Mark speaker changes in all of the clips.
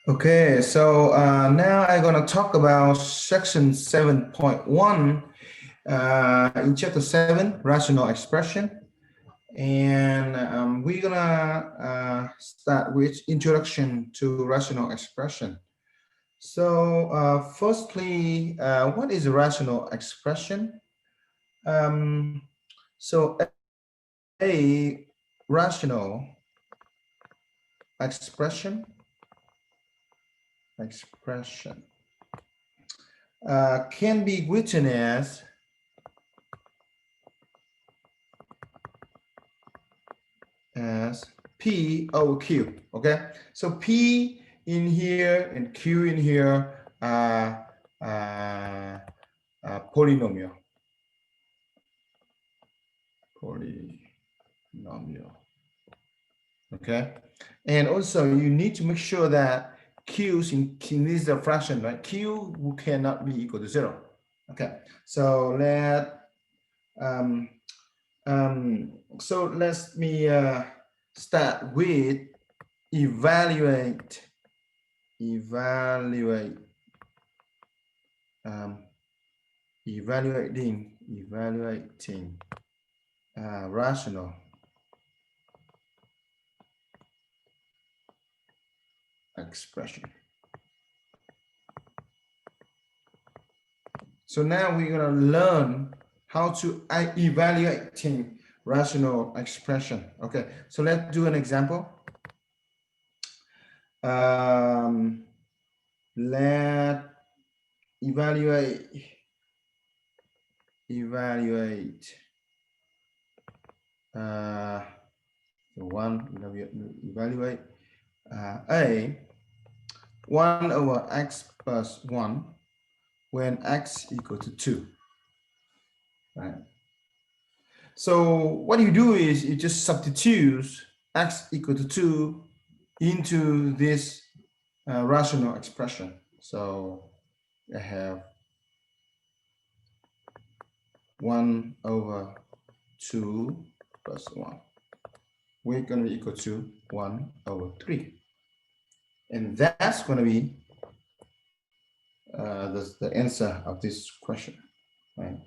Speaker 1: Okay, so now I'm going to talk about section 7.1 in chapter 7, rational expression. And we're going to start with introduction to rational expression. So firstly, what is a rational expression? Um, so a rational expression can be written as P over Q. Okay, so P in here and Q in here are polynomial. Okay, and also you need to make sure that Q's in this fraction, right? Q cannot be equal to 0. Okay, so um, let me start with evaluating rational expression. So now we're going to learn how to evaluating rational expression. Okay, so let's do an example. Let evaluate evaluate a 1 over x plus 1 when x equal to 2, right? So what you do is you just substitute x equal to 2 into this rational expression. So I have 1 over 2 plus 1. We're going to be equal to 1 over 3. And that's going to be the answer of this question, right?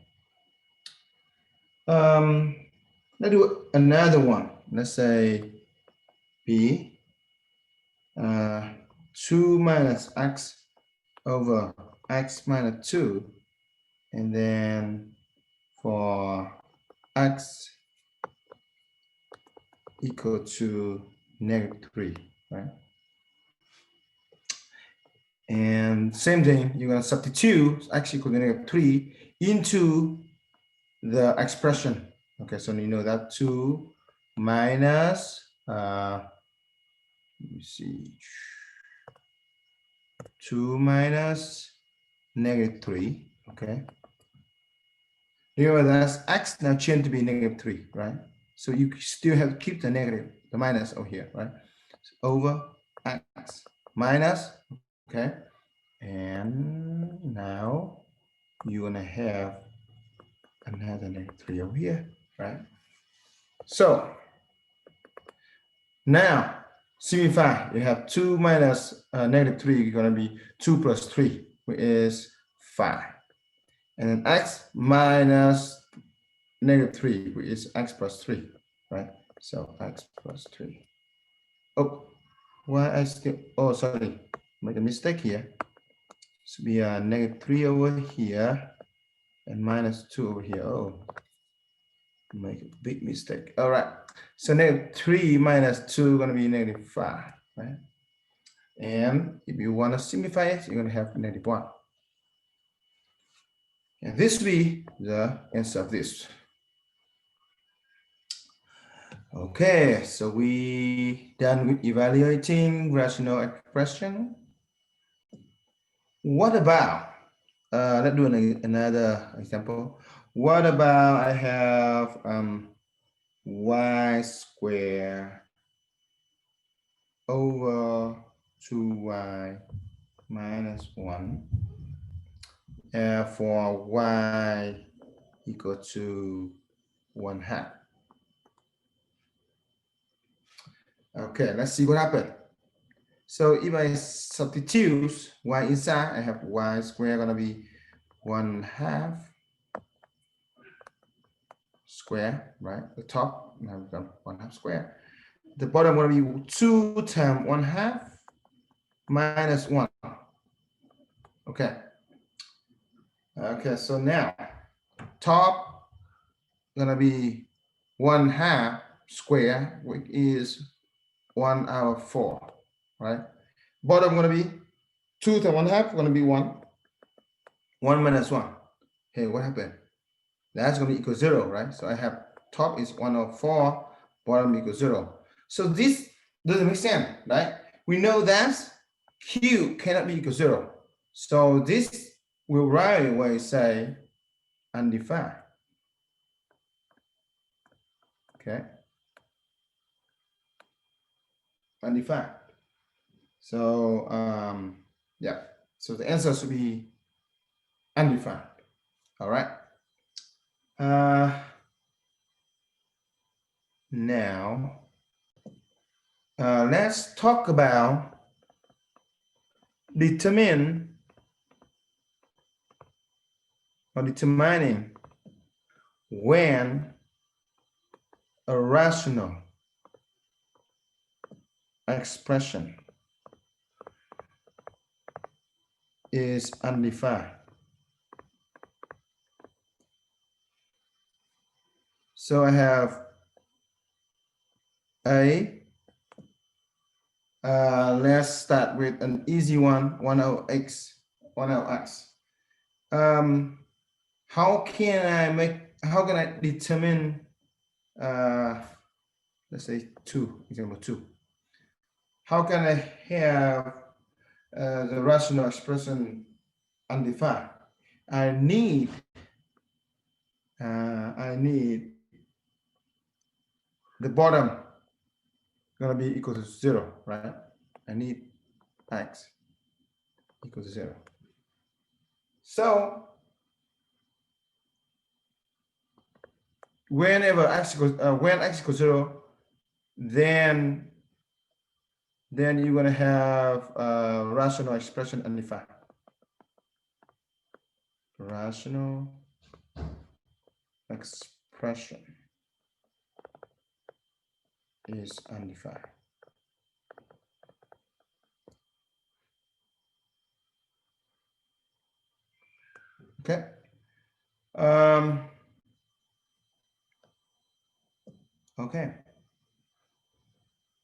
Speaker 1: Let's do another one. Let's say B 2 minus x over x minus 2, and then for x equal to -3, right? And same thing, you're going to substitute x equal to -3 into the expression. Okay, so you know that 2 minus, let me see, 2 minus -3, okay? Remember that's x now changed to be -3, right? So you still have to keep the negative, the minus over here, right? So over x minus, okay? And now you're gonna have another -3 over here, right? So now simplify. You have 2 minus -3, you're gonna be 2 plus 3, which is 5. And then x minus -3, which is x plus 3, right? So x plus 3. Oh, why I still, oh, sorry, make a mistake here. So we are -3 over here and -2 over here. Oh, make a big mistake. All right, so -3 minus 2 going to be -5, right? And if you want to simplify it, you're going to have -1. And this will be the answer of this. Okay, so we done with evaluating rational expression. What about, let's do another example. What about I have y squared over 2y minus 1 for y equal to 1/2. Okay, let's see what happened. So if I substitute y inside, I have y squared gonna be 1/2 square, right? The top now we've got 1/2 square. The bottom gonna be 2 times 1/2 minus 1. Okay. Okay, so now top gonna be 1/2 square, which is 1/4, right? Bottom gonna be 2 times 1/2 gonna be 1. 1 minus 1. Hey, what happened? That's gonna be equal 0, right? So I have top is 1/4, bottom equals 0. So this doesn't make sense, right? We know that Q cannot be equal 0. So this will right away say undefined. Okay. Undefined. So yeah. So the answer should be undefined. All right. Now let's talk about determining or determining when a rational expression is undefined. So I have A. Let's start with an easy one, 1/x, 1/x. How can I determine, let's say 2, example 2. How can I have the rational expression undefined? I need the bottom gonna be equal to 0, right? I need x equal to 0. So whenever x equals when x equals 0, then you're gonna have a rational expression undefined. Rational expression is undefined. Okay. Okay.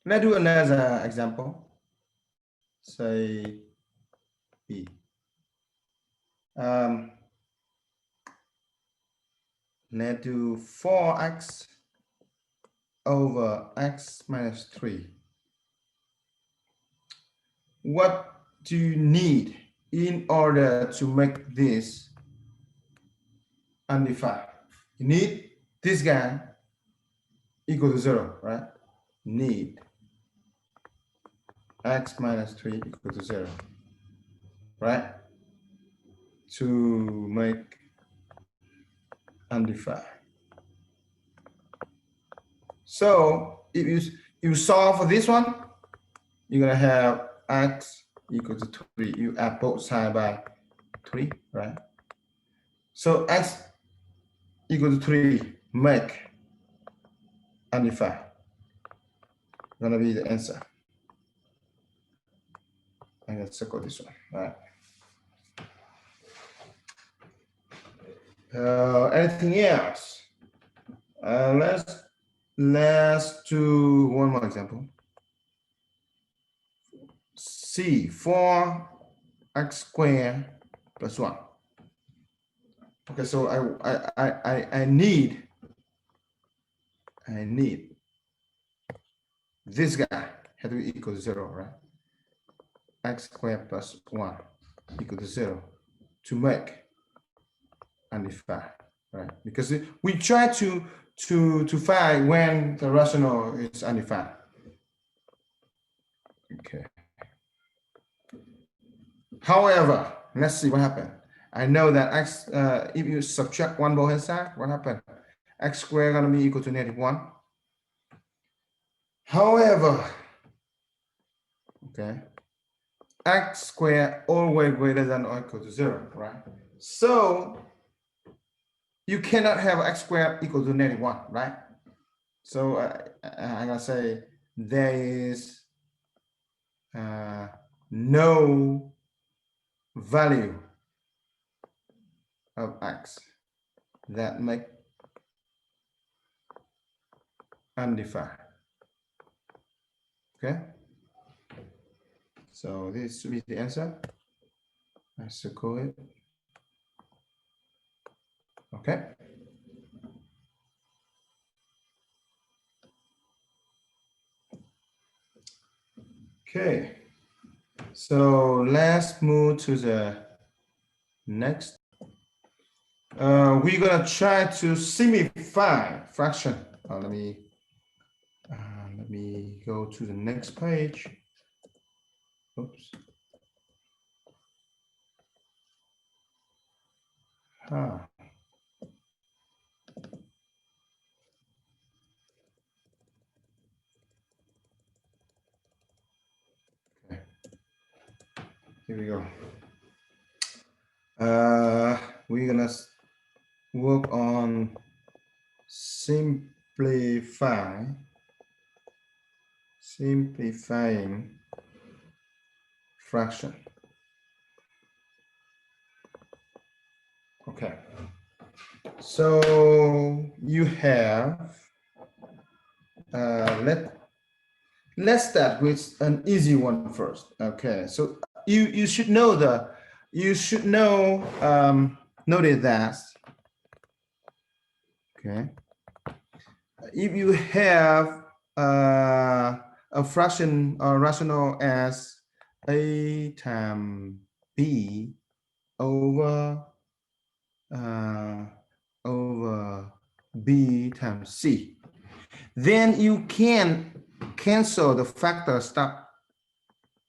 Speaker 1: Let's do another example. Say B. Let's do 4x over x minus 3. What do you need in order to make this undefined? You need this guy equal to 0, right? Need x minus 3 equal to 0, right? To make undefined. So if you solve for this one, you're gonna have x equal to 3. You add both sides by 3, right? So x equal to 3 make undefined. Gonna be the answer. I'm gonna circle this one, right? Anything else? Let's do one more example. C, 4x squared plus 1. Okay, so I need this guy had to be equal to 0, right? X squared plus 1 equal to 0 to make undefined, right? Because we try to find when the rational is undefined. Okay. However, let's see what happened. I know that x, if you subtract 1 both hand side, what happened? X squared gonna be equal to -1. However, okay, x squared always greater than or equal to 0, right? So you cannot have x squared equal to -1, right? So I'm gonna say there is no value of x that make undefined. Okay, so this should be the answer. I circle it. Okay. Okay, so let's move to the next. We're gonna try to simplify fraction. Let me go to the next page. Oops. Ah. Okay. Here we go. We're gonna work on simplifying fraction. Okay, so you have let's start with an easy one first. Okay, so you should know notice that, okay, if you have a fraction or rational as a times b over b times c, then you can cancel the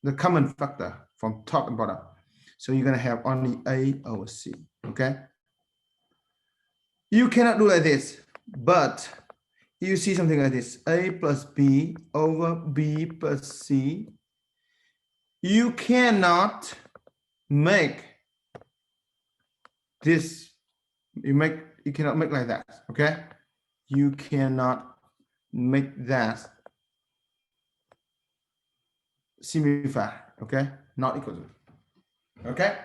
Speaker 1: the common factor from top and bottom. So you're going to have only a over c. Okay, you cannot do like this, but you see something like this: a plus b over b plus c. You cannot make this, you cannot make like that. Okay, you cannot make that simplify. Okay, not equal to. Okay,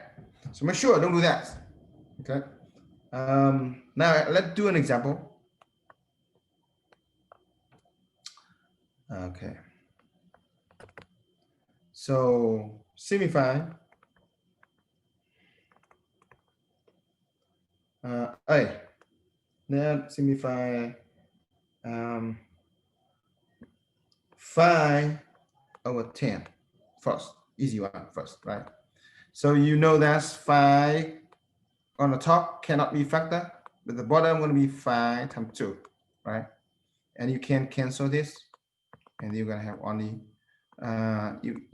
Speaker 1: so make sure don't do that. Okay, now let's do an example. Okay, so simplify a, then simplify 5 over 10 first, easy one first, right? So you know that's 5 on the top cannot be factor, but the bottom going to be 5 times 2, right? And you can cancel this, and you're going to have only you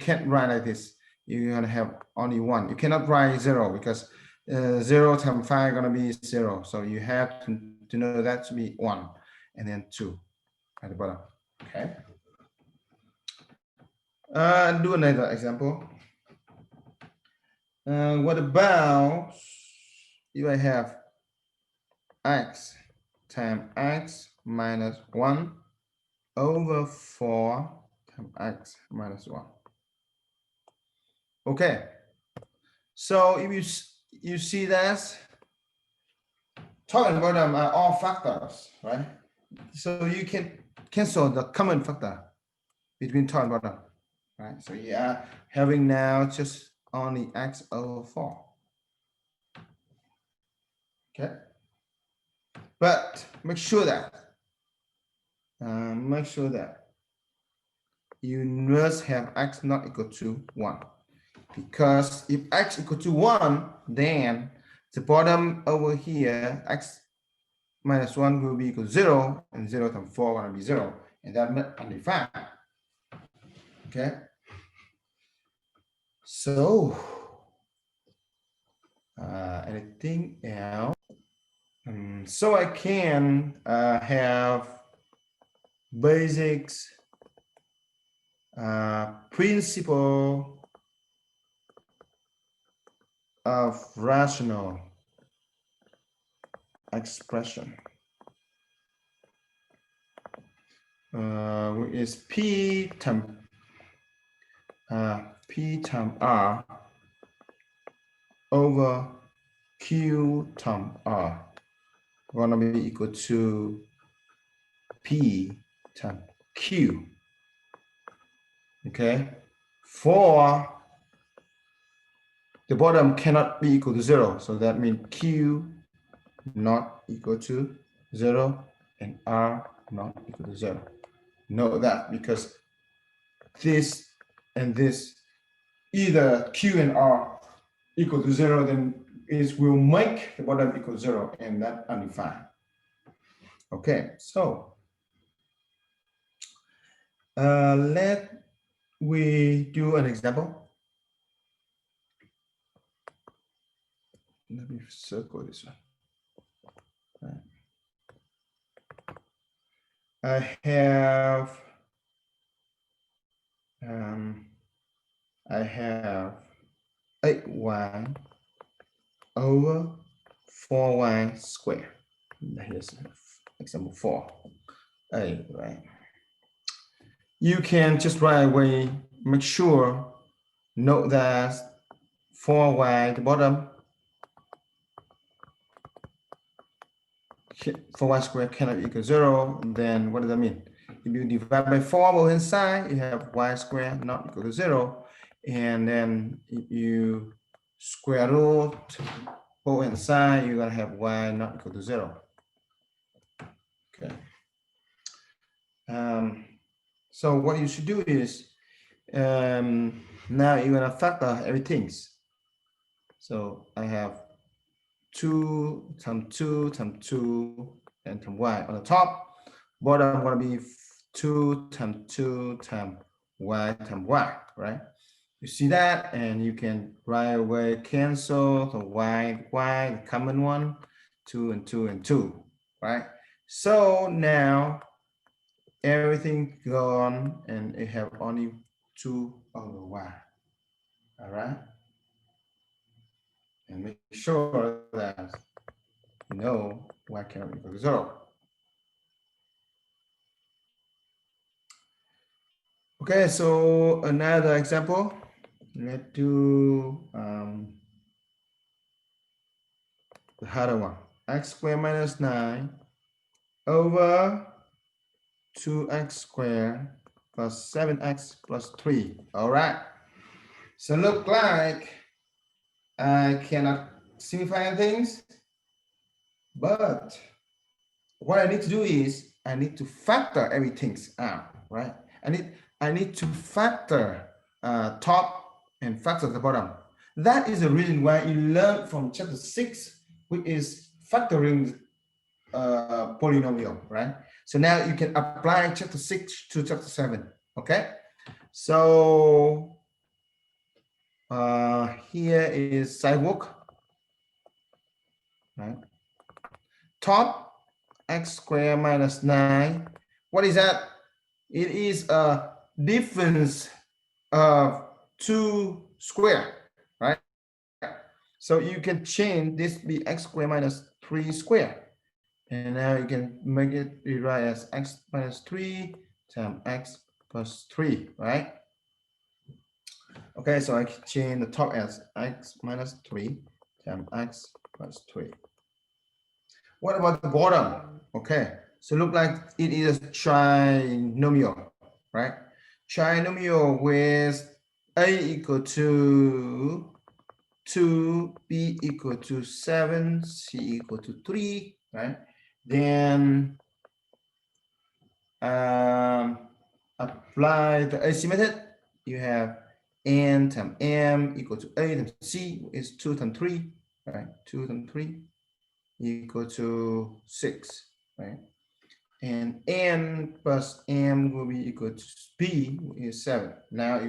Speaker 1: can't write like this. You're going to have only 1. You cannot write 0 because 0 times 5 going to be 0. So you have to know that to be 1 and then 2 at the bottom. Okay. Do another example. What about if I have x times x minus 1 over 4 times x minus 1? Okay, so if you see that top and bottom are all factors, right? So you can cancel the common factor between top and bottom, right? So you are having now just only x over 4. Okay, but make sure that you must have x not equal to 1, because if x equal to 1, then the bottom over here x minus 1 will be equal to 0, and 0 times 4 going to be 0, and that meant undefined. Okay, so anything else? So I can have basics principle of rational expression is P times R over Q times R gonna be equal to P times Q. Okay, for the bottom cannot be equal to 0, so that means Q not equal to 0 and R not equal to 0. Note that because this and this, either Q and R equal to 0, then it will make the bottom equal to 0, and that's undefined. Okay, so let we do an example. Let me circle this one. Right. I have 8y over 4y squared. Here's example 4. A, right? You can just right away make sure, note that 4y, the bottom, 4y squared cannot equal 0. Then what does that mean? If you divide by 4 both inside, you have y squared not equal to 0. And then if you square root both inside, you're gonna have y not equal to 0. Okay. So what you should do is now you're gonna factor everything. So I have 2 times 2 times 2 and times y on the top. Bottom gonna be 2 times 2 times y, right? You see that, and you can right away cancel the y, the common one, 2 and 2 and 2, right? So now everything gone, and it have only 2 over y. All right, and make sure that you know y cannot equal to 0. Okay, so another example. Let's do the harder one. X squared minus 9 over 2x squared plus 7x plus 3. All right. So look like I cannot simplify things, but what I need to do is I need to factor everything out, right? I need to factor top and factor the bottom. That is the reason why you learn from chapter 6, which is factoring polynomial, right? So now you can apply chapter 6 to chapter 7, okay? So here is sidewalk, right? Top x squared minus 9. What is that? It is a difference of 2 square, right? So you can change this be x squared minus 3 squared. And now you can make it rewrite as x minus 3 times x plus 3, right? Okay, so I can change the top as x minus 3 times x plus 3. What about the bottom? Okay, so look like it is a trinomial, right? Trinomial with a equal to 2, b equal to 7, c equal to 3, right? Then apply the AC method. You have n times m equal to a times c is 2 times 3, right? 2 times 3 equal to 6, right? And n plus m will be equal to b is 7. Now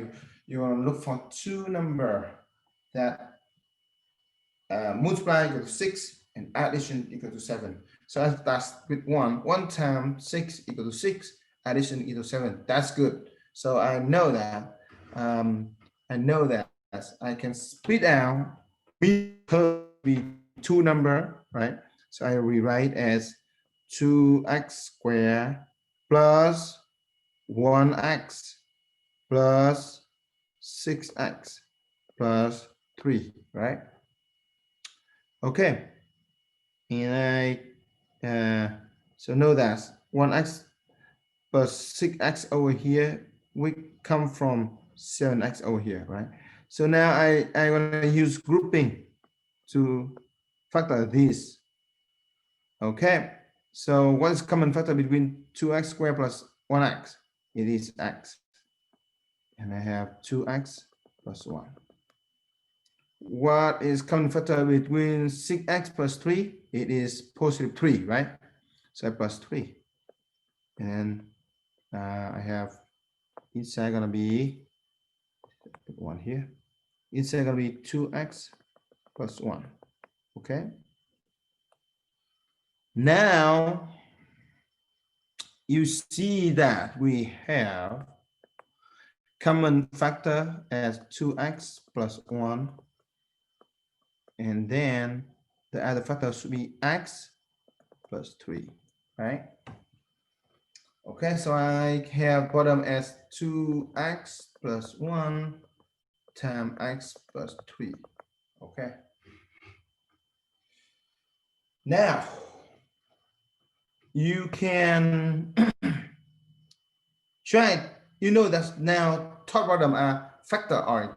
Speaker 1: you want to look for two numbers that multiply equal to 6 and addition equal to 7. So that's with 1. 1 times 6 equal to 6, addition equal to 7. That's good. So I know that I can split out could be two number, right? So I rewrite as 2x squared plus 1x plus 6x plus 3, right? Okay, and so know that 1x plus 6x over here, we come from 7x over here, right? So now I want to use grouping to factor this. Okay, so what is common factor between 2x squared plus 1x? It is x. And I have 2x plus 1. What is common factor between 6x plus 3? It is positive 3, right? So I plus 3. And I have inside going to be 1 here. Inside going to be 2x plus 1. Okay. Now you see that we have common factor as 2x plus 1. And then the other factor should be x plus 3, right? Okay, so I have bottom as 2x plus 1 times x plus 3. Okay. Now, you can try, you know that now top bottom are factor are,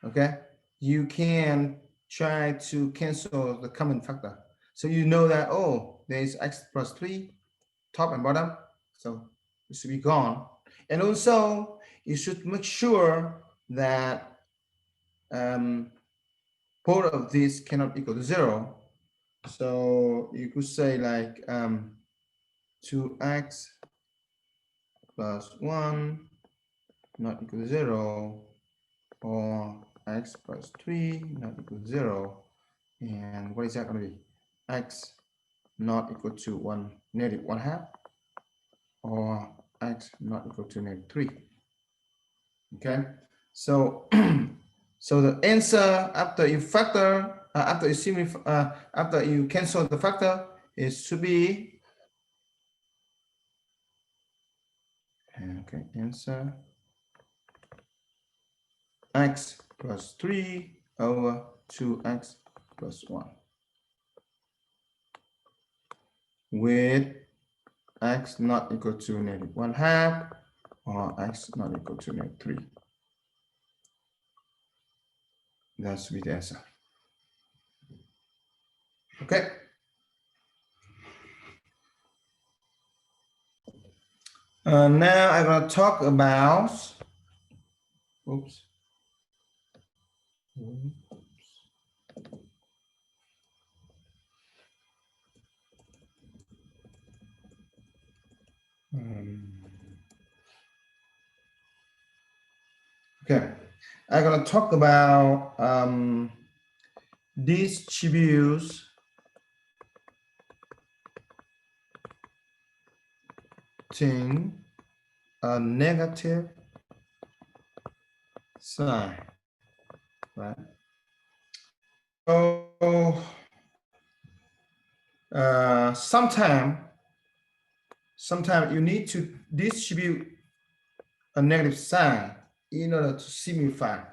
Speaker 1: okay? You can try to cancel the common factor. So you know that, oh, there's x plus 3, top and bottom. So it should be gone. And also, you should make sure that both of these cannot equal to 0. So you could say like 2x plus 1 not equal to 0, or x plus 3 not equal to 0. And what is that going to be? X not equal to 1 negative 1/2, or x not equal to negative 3. Okay, so so the answer after you factor, after you cancel the factor, it should be, okay, answer x plus 3 over 2x plus 1 with x not equal to negative 1/2, or x not equal to negative 3. That should be the answer. Okay. Now I'm going to talk about, oops. Okay, I'm going to talk about distributes a negative sign, right? So sometimes you need to distribute a negative sign in order to simplify.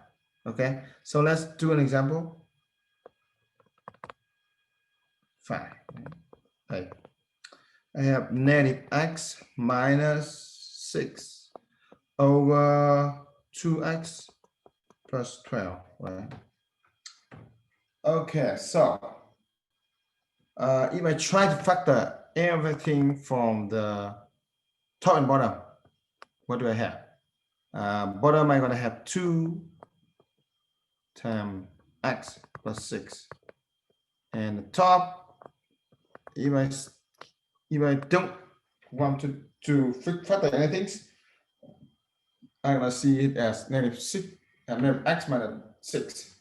Speaker 1: Okay, so let's do an example. 5. Right? I have negative x minus 6 over 2x plus 12, right? Okay, so if I try to factor everything from the top and bottom, what do I have? Bottom, I'm going to have 2 times x plus 6. And the top, if I don't want to factor anything, I'm going to see it as negative 6 and negative x minus 6.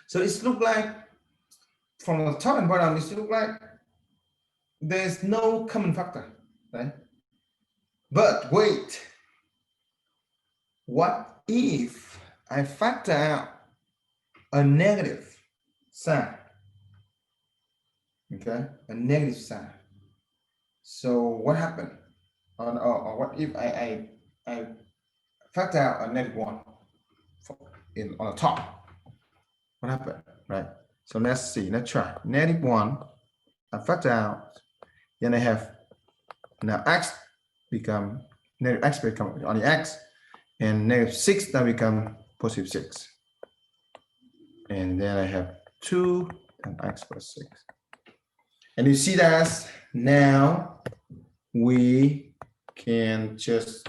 Speaker 1: So it looks like from the top and bottom, it looks like there's no common factor, right? But wait, what if I factor out a negative sign. Okay, a negative sign. So what happened? Or what if I factor out a negative one on the top? What happened, right? So let's see, let's try. Negative one, I factor out, then I have now x become negative x become on the x, and negative 6 now become positive 6. And then I have 2 and x plus 6. And you see that now we can just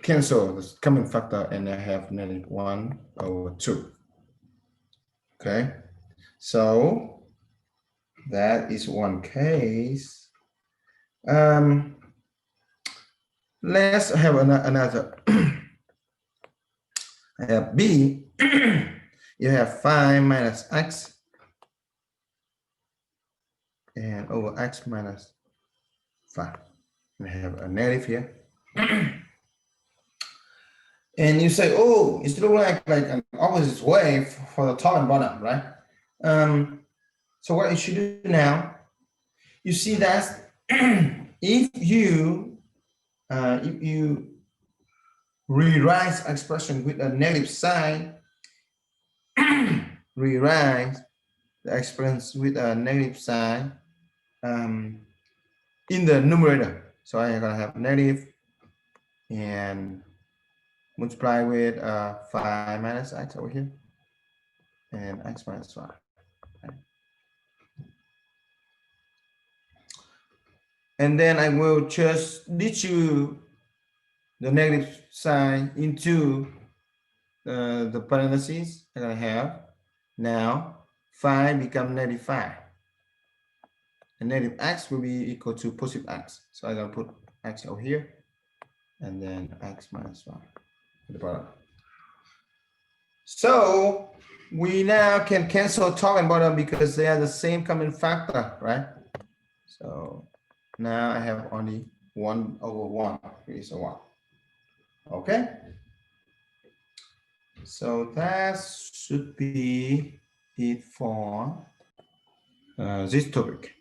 Speaker 1: cancel this common factor, and I have negative 1 over 2. Okay, so that is one case. Let's have another. I have b. You have 5 minus x and over x minus 5. We have a negative here. And you say, oh, it's looking like an opposite way for the top and bottom, right? So what you should do now, you see that if you rewrite expression with a negative sign, rewrite the expression with a negative sign in the numerator. So I'm gonna have negative and multiply with 5 minus x over here, and x minus 5. Okay. And then I will just distribute the negative sign into the parentheses. I'm gonna have now 5 become negative 5. And negative x will be equal to positive x. So I'm gonna put x over here, and then x minus 5 at the bottom. So we now can cancel top and bottom because they are the same common factor, right? So now I have only 1 over 1 is a 1. Okay. So that should be it for this topic.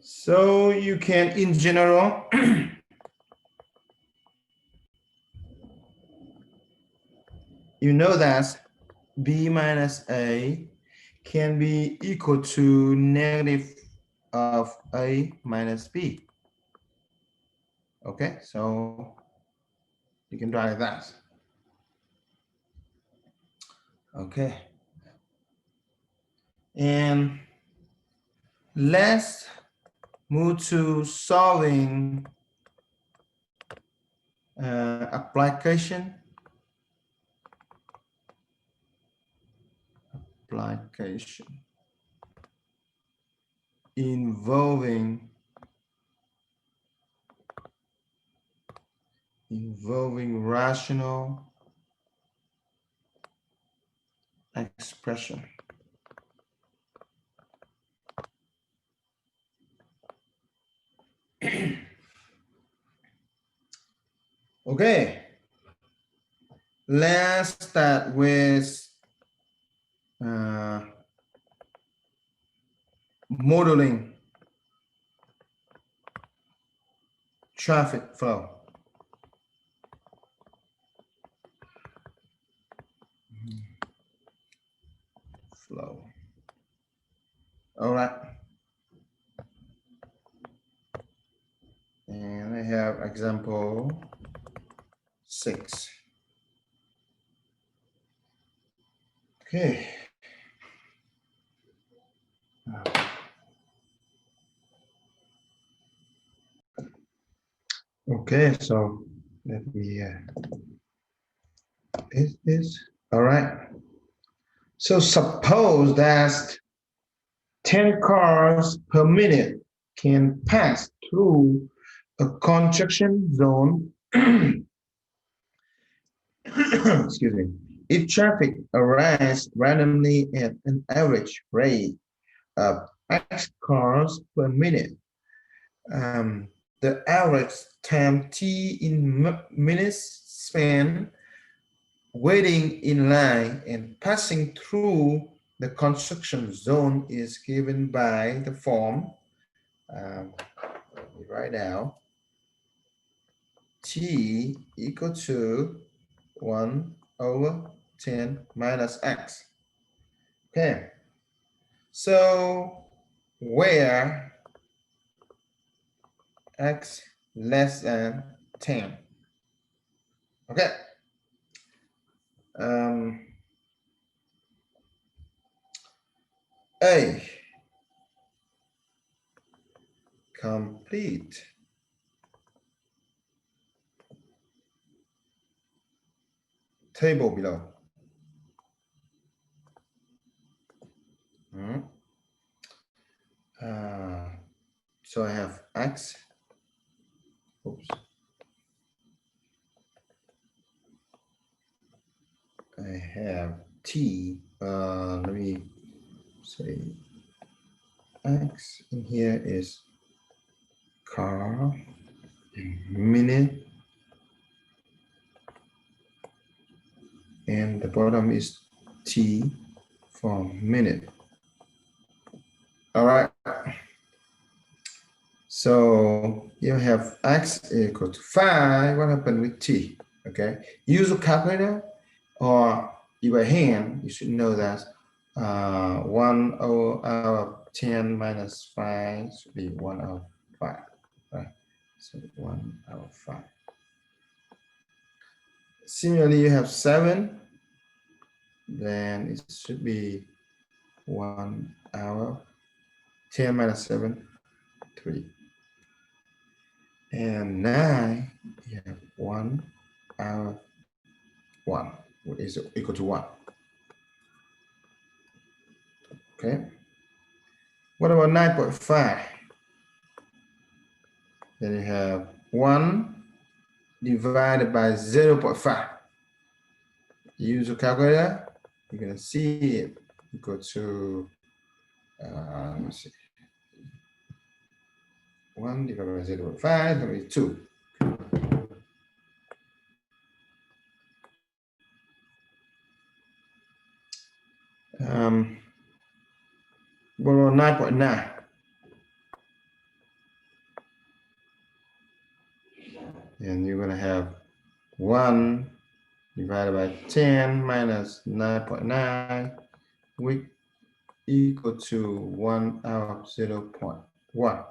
Speaker 1: So you can, in general, you know that b minus a can be equal to negative of a minus b. Okay, so you can write that. Okay. And let's move to solving application involving rational expression. Okay, let's start with modeling traffic flow. All right. And I have example 6. Okay. Okay, so let me is this all right? So suppose that 10 cars per minute can pass through a construction zone. Excuse me. If traffic arises randomly at an average rate of X cars per minute, the average time t in minutes span waiting in line and passing through the construction zone is given by the form right now t equal to 1/10 minus x. Okay, so where x less than 10. Okay. A, complete table below. So I have x. Oops. I have t. Let me say x in here is car in minute, and the bottom is t for minute. All right. So you have x equal to 5. What happened with t? Okay. Use a calculator or your hand. You should know that 1/10 minus 5 should be 1/5. Right. So 1/5. Similarly, you have 7. Then it should be 1/10 minus 7, 3. And 9, you have 1/1, which is equal to 1. Okay. What about 9.5? Then you have 1 divided by 0.5. Use a calculator. You're going to see it equal to, let me see. 1 divided by 0.5, that will be 2. What about 9.9? And you're going to have 1 divided by 10 minus 9.9, which equal to 1/0.1.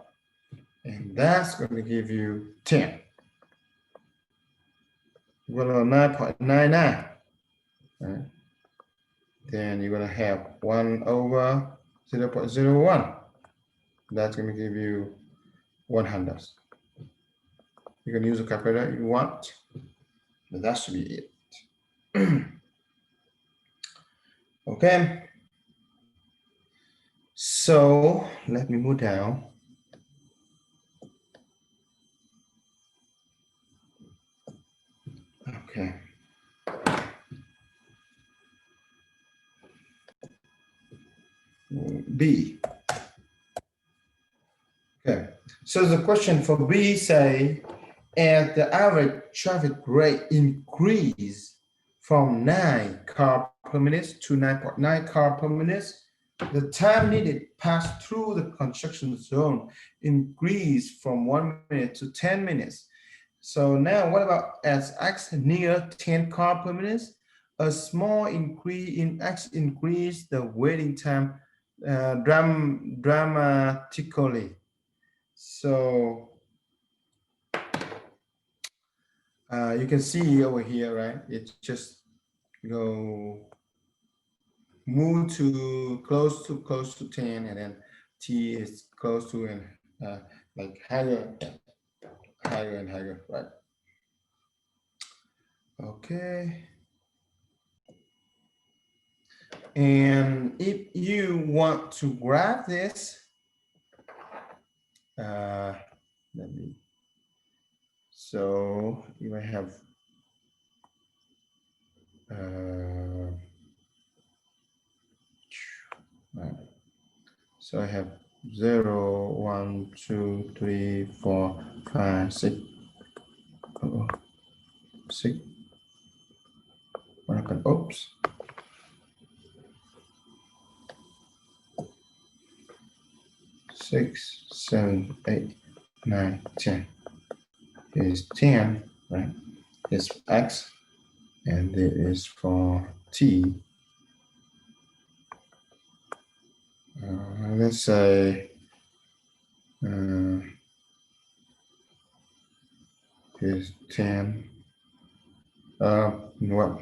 Speaker 1: And that's going to give you 10. What about 9.99? Right? Then you're going to have 1/0.01. That's going to give you 100. You can use a calculator if you want, but that should be it. Okay. So let me move down. Okay. B. Okay. So the question for B say, as the average traffic rate increase from 9 car per minute to 9.9 car per minute, the time needed pass through the construction zone increase from 1 minute to 10 minutes. So now what about as x near 10 car per minute? A small increase in x increase the waiting time dramatically. So you can see over here, right? It's just move to close to 10, and then t is close to and like higher and higher, right? Okay. And if you want to graph this, so you might have so I have 0, 1, 2, 3, 4, 5, 6. 6. What happen. Oops. Six, 7, 8, 9, 10. Is 10, right? Is X, and it is for T. Let's say is 10. What?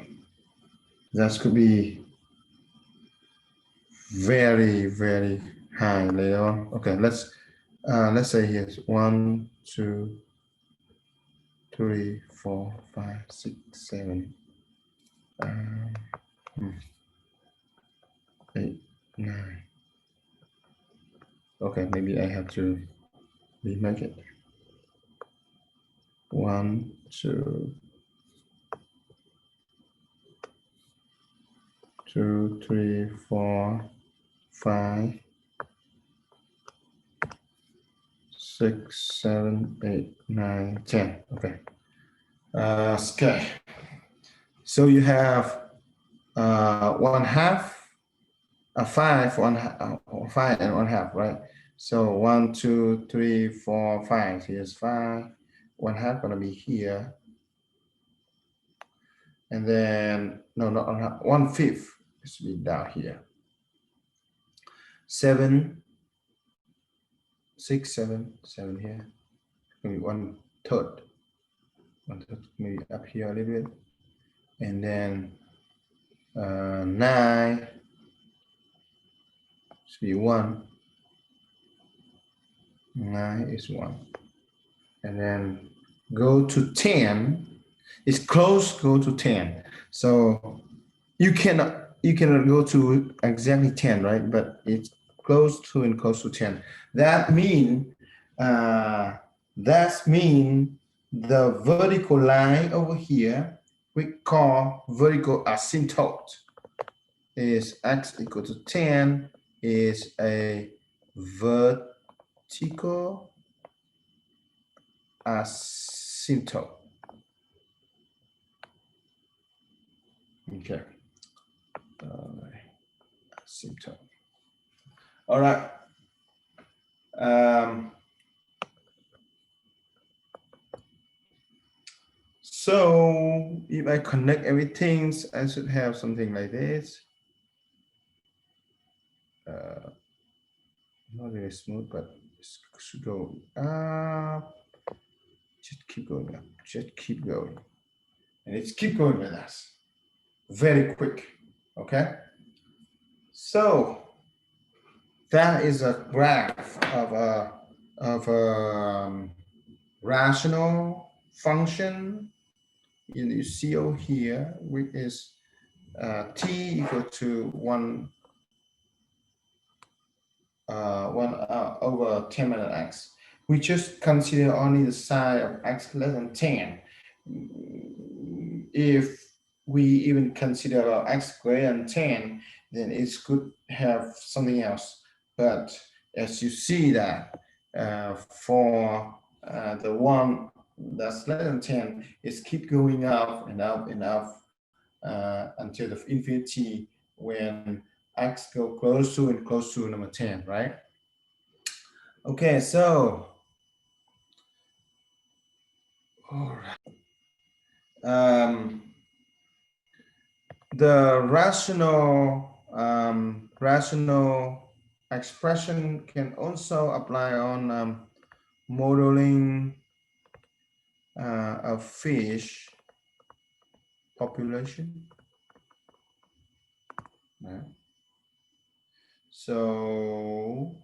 Speaker 1: That could be very, very high later on. Okay, let's say here's 1, 2, 3, 4, 5, 6, 7, 8, 9. Okay, maybe I have to remake it. 1, 2, 2, 3, 4, 5, 6, 7, 8, 9, 10. Okay. Okay. So you have 1/2, 5, 5 and 1/2, right? So 1, 2, 3, 4, 5. Here's 5. 1/2 gonna be here, and then no, not 1/2. 1/5 is to be down here. 7, 6, 7, 7 here. Maybe 1/3. 1/3 maybe up here a little bit, and then 9 should be 1. 9 is 1, and then go to 10. It's close. Go to 10. So you cannot go to exactly 10, right? But it's close to and close to 10. That mean the vertical line over here we call vertical asymptote is x equal to 10 is a vertical asymptote. Okay. Asymptote. All right. So if I connect everything, I should have something like this. Not very smooth, but it should go up. Just keep going up. Just keep going. And it's keep going with us. Very quick. Okay. So that is a graph of a rational function. You see over here, which is t equal to 1 over 10 minus x. We just consider only the side of x less than 10. If we even consider x greater than 10, then it could have something else. But as you see that for the one that's less than 10, it's keep going up and up and up until the infinity when x go close to and close to number 10, right? Okay, so all right. The rational expression can also apply on modeling a fish population. Right. So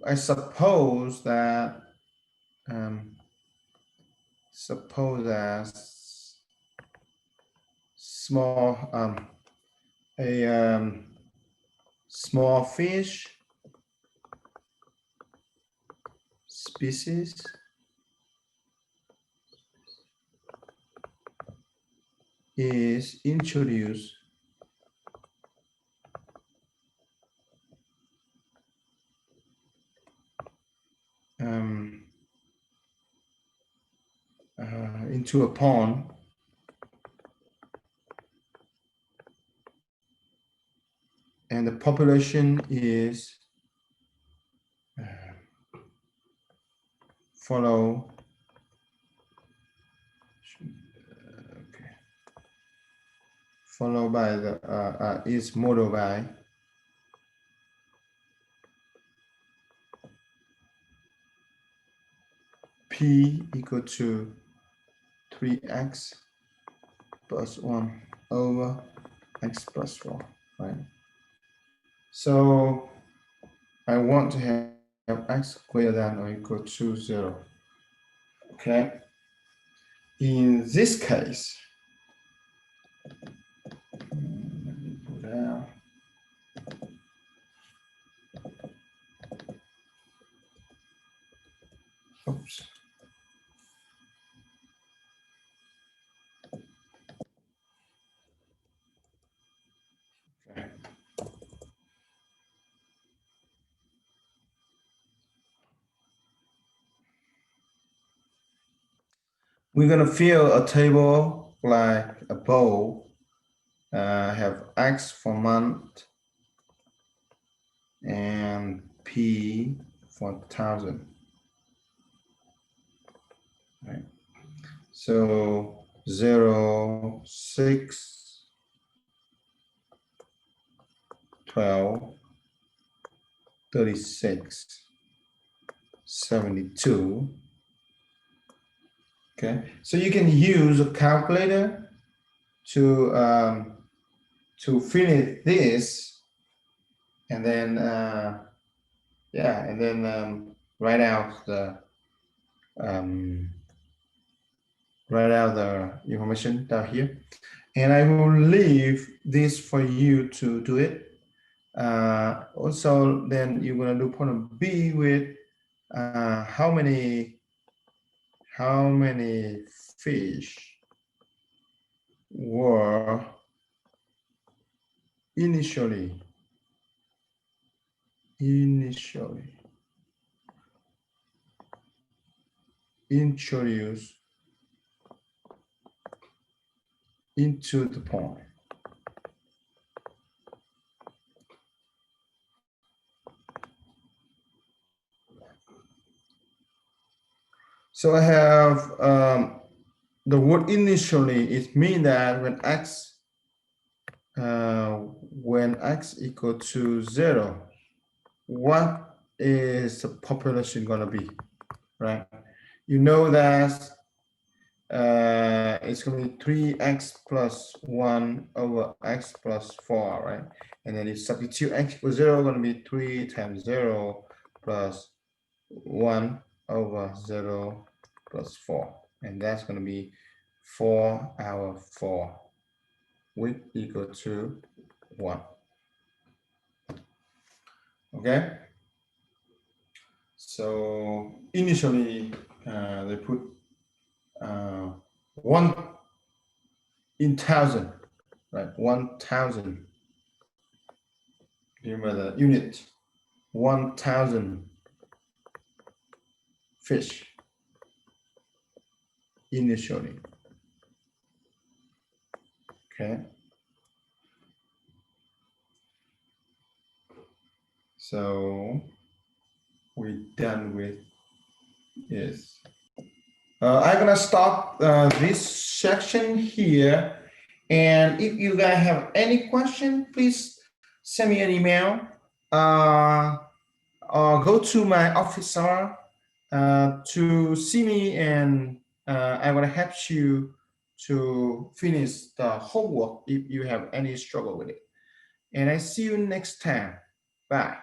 Speaker 1: I suppose that suppose as small small fish species is introduced into a pond and the population is follow. Okay. Followed by the is modeled by P equal to 3x plus 1 over x plus 4, right? So I want to have x greater than or equal to 0, okay? In this case, let me put down. Oops. Okay. We're gonna fill a table like a bowl, have x for month and P for 1,000, right? So 0, 6, 12, 36, 72. Okay, so you can use a calculator to finish this, and then yeah, and then write out the information down here, and I will leave this for you to do it. Also, then you're gonna do problem B with how many fish were initially introduced into the pond. So I have the word initially. It means that when x equal to 0, what is the population going to be, right? You know that it's going to be 3x plus 1 over x plus 4, right? And then you substitute x equals 0, going to be 3 times 0 plus 1 over 0 plus 4. And that's going to be 4 over 4, which equal to 1. Okay? So initially, they put 1 in 1,000, right? 1,000. Remember the unit. 1,000 fish initially. Okay. So we're done with this. I'm gonna stop this section here. And if you guys have any question, please send me an email or go to my office hour to see me, and I will help you to finish the homework if you have any struggle with it. And I see you next time. Bye.